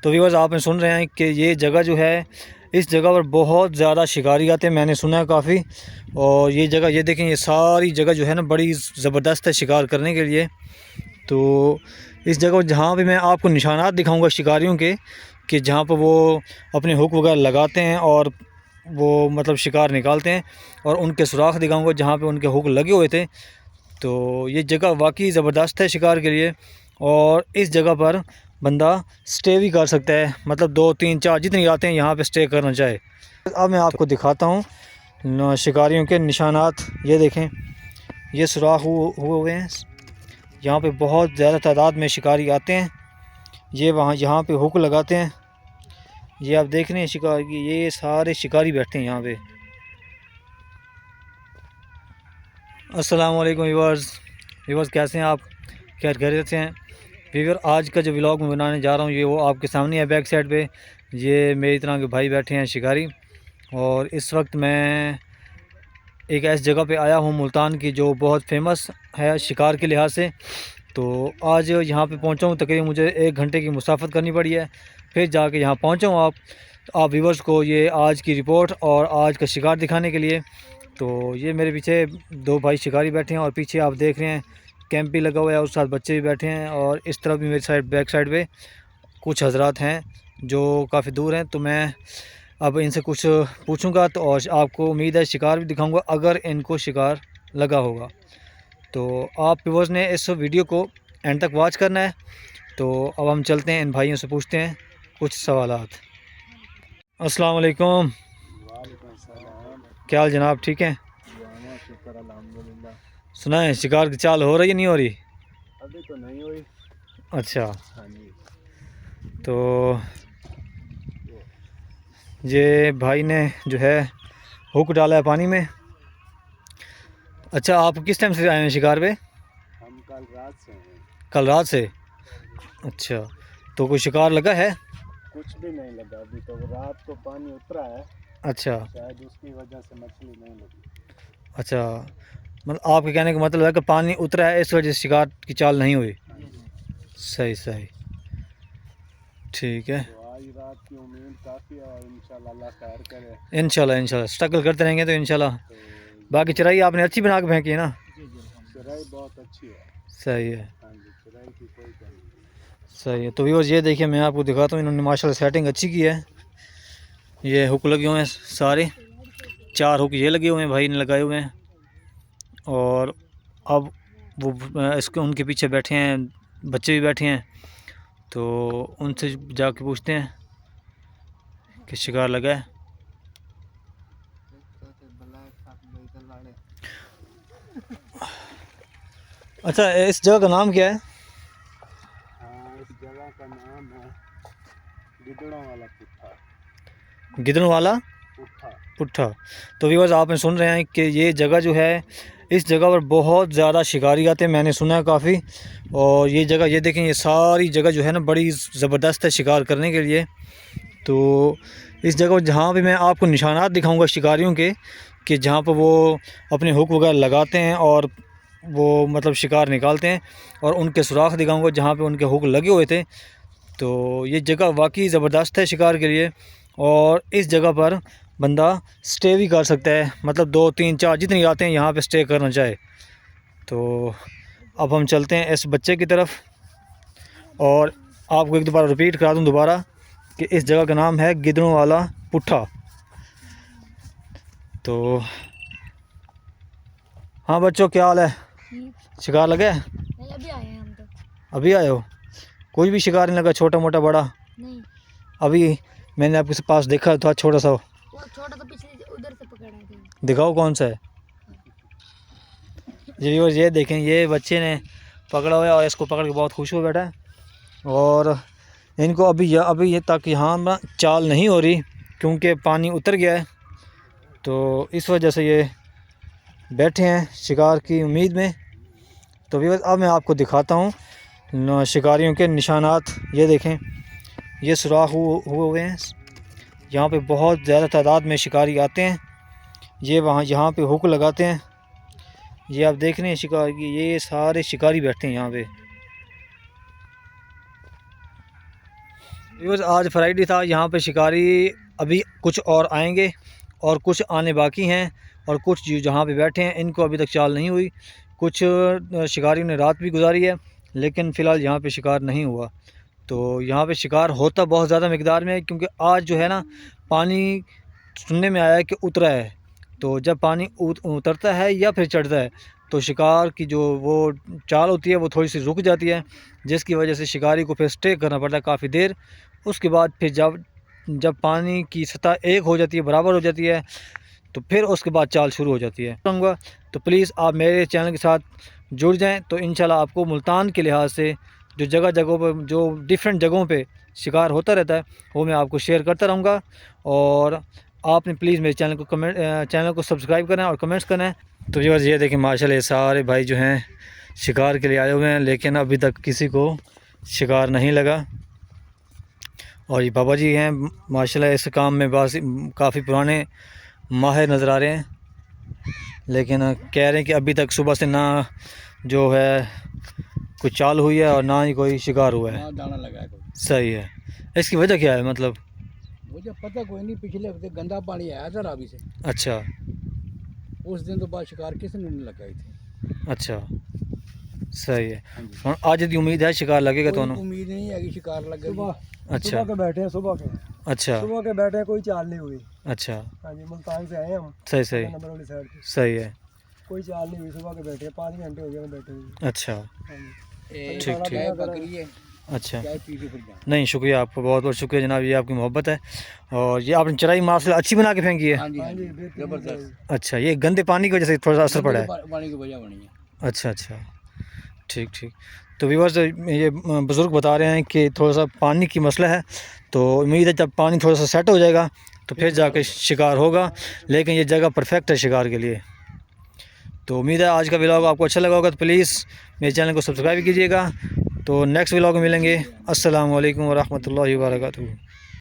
तो व्यूअर्स आपने सुन रहे हैं कि ये जगह जो है, इस जगह पर बहुत ज़्यादा शिकारी आते हैं, मैंने सुना है काफ़ी। और ये जगह ये देखें, ये सारी जगह जो है ना बड़ी ज़बरदस्त है शिकार करने के लिए। तो इस जगह जहाँ भी मैं आपको निशानात दिखाऊंगा शिकारियों के, कि जहाँ पर वो अपने हुक वगैरह लगाते हैं और वो मतलब शिकार निकालते हैं, और उनके सुराख दिखाऊंगा जहाँ पे उनके हुक लगे हुए थे। तो ये जगह वाकई ज़बरदस्त है शिकार के लिए। और इस जगह पर बंदा स्टे भी कर सकता है, मतलब 2 3 4 जितनी रातें यहाँ पे स्टे करना चाहे। अब मैं आपको दिखाता हूँ शिकारियों के निशानात। ये देखें, ये सुराख हुए हुए हैं। यहाँ पे बहुत ज़्यादा तादाद में शिकारी आते हैं। ये वहाँ यहाँ पे हुक लगाते हैं। ये आप देख रहे हैं शिकार की, ये सारे शिकारी बैठते हैं यहाँ पे। अस्सलाम वालेकुम व्यूअर्स, कैसे हैं आप? खैर खैरियत से हैं व्यूअर? आज का जो व्लॉग मैं बनाने जा रहा हूँ, ये वो आपके सामने है। बैक साइड पे ये मेरी तरह के भाई बैठे हैं शिकारी। और इस वक्त मैं एक ऐसी जगह पे आया हूँ मुल्तान की, जो बहुत फेमस है शिकार के लिहाज से। तो आज यहाँ पे पहुँचा हूँ, तकरीबन मुझे 1 घंटे की मुसाफत करनी पड़ी है, फिर जाके यहाँ पहुँचा हूँ। आप व्यूअर्स को ये आज की रिपोर्ट और आज का शिकार दिखाने के लिए। तो ये मेरे पीछे 2 भाई शिकारी बैठे हैं, और पीछे आप देख रहे हैं कैंप भी लगा हुआ है, उस साथ बच्चे भी बैठे हैं। और इस तरफ भी मेरी साइड बैक साइड पे कुछ हजरात हैं जो काफ़ी दूर हैं। तो मैं अब इनसे कुछ पूछूंगा, तो और आपको उम्मीद है शिकार भी दिखाऊंगा अगर इनको शिकार लगा होगा। तो आप व्यूअर्स ने इस वीडियो को एंड तक वॉच करना है। तो अब हम चलते हैं, इन भाइयों से पूछते हैं कुछ सवालात। अस्सलाम वालेकुम। क्या हाल जनाब, ठीक हैं? सुना है शिकार की चाल हो रही है, नहीं हो रही? अभी तो नहीं हुई। अच्छा, हाँ जी। तो ये भाई ने जो है हुक डाला है पानी में। अच्छा, आप किस टाइम से आए हैं शिकार पे? हम कल रात से हैं। कल रात से? अच्छा, तो कोई शिकार लगा है? कुछ भी नहीं लगा अभी तो, रात को पानी उतरा है, अच्छा शायद उसकी वजह से मछली नहीं लगी। अच्छा, मतलब आपके कहने का मतलब है कि पानी उतरा है, इस वजह से शिकार की चाल नहीं हुई। हाँ जी। सही सही, ठीक है। तो आज रात की उम्मीद काफ़ी है, और इंशाल्लाह अल्लाह खैर करे। इंशाल्लाह स्ट्रगल करते रहेंगे तो इंशाल्लाह। तो बाकी चराई आपने अच्छी बना के फेंकी है ना? चराई बहुत अच्छी है। सही है, हाँ जी, चराई की कोई कमी नहीं। सही है। तो व्यूअर्स ये देखिए, मैं आपको दिखाता हूँ, इन्होंने माशाल्लाह सेटिंग अच्छी की है। ये हुक लगे हुए हैं सारे, 4 हुक ये लगे हुए हैं, भाई ने लगाए हुए हैं। और अब वो इसके उनके पीछे बैठे हैं, बच्चे भी बैठे हैं। तो उनसे जाके पूछते हैं कि शिकार लगा है। अच्छा, इस जगह का नाम क्या है? हाँ, इस जगह का नाम है गिदड़ों वाला पुट्ठा। गिदड़ों वाला पुट्ठा। पुट्ठा। तो व्यूअर्स आपने सुन रहे हैं कि ये जगह जो है, इस जगह पर बहुत ज़्यादा शिकारी आते हैं, मैंने सुना है काफ़ी। और ये जगह ये देखें, ये सारी जगह जो है ना बड़ी ज़बरदस्त है शिकार करने के लिए। तो इस जगह जहाँ भी मैं आपको निशानात दिखाऊंगा शिकारियों के, कि जहाँ पर वो अपने हुक वगैरह लगाते हैं और वो मतलब शिकार निकालते हैं, और उनके सुराख दिखाऊंगा जहाँ पे उनके हुक लगे हुए थे। तो ये जगह वाकई ज़बरदस्त है शिकार के लिए। और इस जगह पर बंदा स्टे भी कर सकता है, मतलब 2 3 4 जितनी रातें यहाँ पे स्टे करना चाहे। तो अब हम चलते हैं इस बच्चे की तरफ, और आपको एक दोबारा रिपीट करा दूँ दोबारा कि इस जगह का नाम है गिदड़ों वाला पुट्ठा। तो हाँ बच्चों, क्या हाल है? शिकार लगे? नहीं, अभी आए हैं हम तो। अभी आए हो? कोई भी शिकार नहीं लगा, छोटा मोटा बड़ा? नहीं, अभी मैंने आपके पास देखा था छोटा सा। वो छोटा तो पिछले उधर से पकड़ा था। दिखाओ कौन सा है। ये देखें, ये बच्चे ने पकड़ा हुआ है, और इसको पकड़ के बहुत खुश हो बैठा है। और इनको अभी ये तक यहाँ ना चाल नहीं हो रही, क्योंकि पानी उतर गया है। तो इस वजह से ये बैठे हैं शिकार की उम्मीद में। तो भी अब मैं आपको दिखाता हूँ शिकारियों के निशानात। ये देखें, ये सुराख हुए हुए हैं। यहाँ पे बहुत ज़्यादा तादाद में शिकारी आते हैं। ये वहाँ यहाँ पे हुक लगाते हैं। ये आप देख रहे हैं शिकार की, ये सारे शिकारी बैठते हैं यहाँ पे। व्यूअर्स आज फ्राइडे था, यहाँ पे शिकारी अभी कुछ और आएंगे और कुछ आने बाकी हैं, और कुछ जहाँ पे बैठे हैं इनको अभी तक चाल नहीं हुई। कुछ शिकारियों ने रात भी गुजारी है, लेकिन फ़िलहाल यहाँ पे शिकार नहीं हुआ। तो यहाँ पे शिकार होता बहुत ज़्यादा मिकदार में है, क्योंकि आज जो है ना पानी सुनने में आया है कि उतरा है। तो जब पानी उतरता है या फिर चढ़ता है तो शिकार की जो वो चाल होती है वो थोड़ी सी रुक जाती है, जिसकी वजह से शिकारी को फिर स्टे करना पड़ता है काफ़ी देर। उसके बाद फिर जब पानी की सतह एक हो जाती है, बराबर हो जाती है, तो फिर उसके बाद चाल शुरू हो जाती है। कहूँगा तो प्लीज़ आप मेरे चैनल के साथ जुड़ जाएं, तो इंशाल्लाह आपको मुल्तान के लिहाज से जो जगहों पर जो डिफरेंट जगहों पे शिकार होता रहता है वो मैं आपको शेयर करता रहूँगा। और आपने प्लीज़ मेरे चैनल को सब्सक्राइब करना है और कमेंट्स करना है। तो व्यूअर्स ये देखिए माशाल्लाह ये सारे भाई जो हैं शिकार के लिए आए हुए हैं, लेकिन अभी तक किसी को शिकार नहीं लगा। और ये बाबा जी हैं माशाल्लाह इस काम में बस काफ़ी पुराने माहिर नज़र आ रहे हैं, लेकिन कह रहे हैं कि अभी तक सुबह से ना जो है कोई चाल हुई है और ना ही कोई शिकार हुआ है। दाना लगा है कोई। सही है, इसकी वजह क्या है? मतलब मुझे पता कोई नहीं, पिछले हफ्ते गंदा पानी आया था रावी से, अच्छा उस दिन तो बाद शिकार किसी ने नहीं लगाई थी। अच्छा सही है। हाँ जी। और आज की उम्मीद है शिकार लगेगा तो कोई उम्मीद नहीं है कि शिकार लगेगा। अच्छा सुबह के बैठे हैं, अच्छा सुबह के बैठे हैं, कोई चाल नहीं हुई। अच्छा हाँ जी, मुल्तान से आए हम, सही सही नंबर वाली साइड पे, सही है। कोई चाल नहीं हुई। सुबह के बैठे हैं, 5 घंटे हो गए हमें बैठे हुए। अच्छा हाँ जी। ठीक ठीक बकरी है, अच्छा चाय पी के फिर जाएं। नहीं, शुक्रिया आपका, बहुत बहुत शुक्रिया जनाब, ये आपकी मोहब्बत है। और ये आपने चराई माशाल्लाह अच्छी बना के फेंकी है। हाँ जी, जबरदस्त। अच्छा, ये गंदे पानी की वजह से थोड़ा सा असर पड़ा है। पानी की वजह बनी है। अच्छा अच्छा ठीक ठीक। तो व्यूअर्स ये बुज़ुर्ग बता रहे हैं कि थोड़ा सा पानी की मसला है, तो उम्मीद है जब पानी थोड़ा सा सेट हो जाएगा तो फिर जाके शिकार होगा, लेकिन ये जगह परफेक्ट है शिकार के लिए। तो उम्मीद है आज का व्लॉग आपको अच्छा लगा होगा, तो प्लीज़ मेरे चैनल को सब्सक्राइब कीजिएगा। तो नेक्स्ट व्लॉग में मिलेंगे। अस्सलाम वालेकुम व रहमतुल्लाहि व बरकातुहू।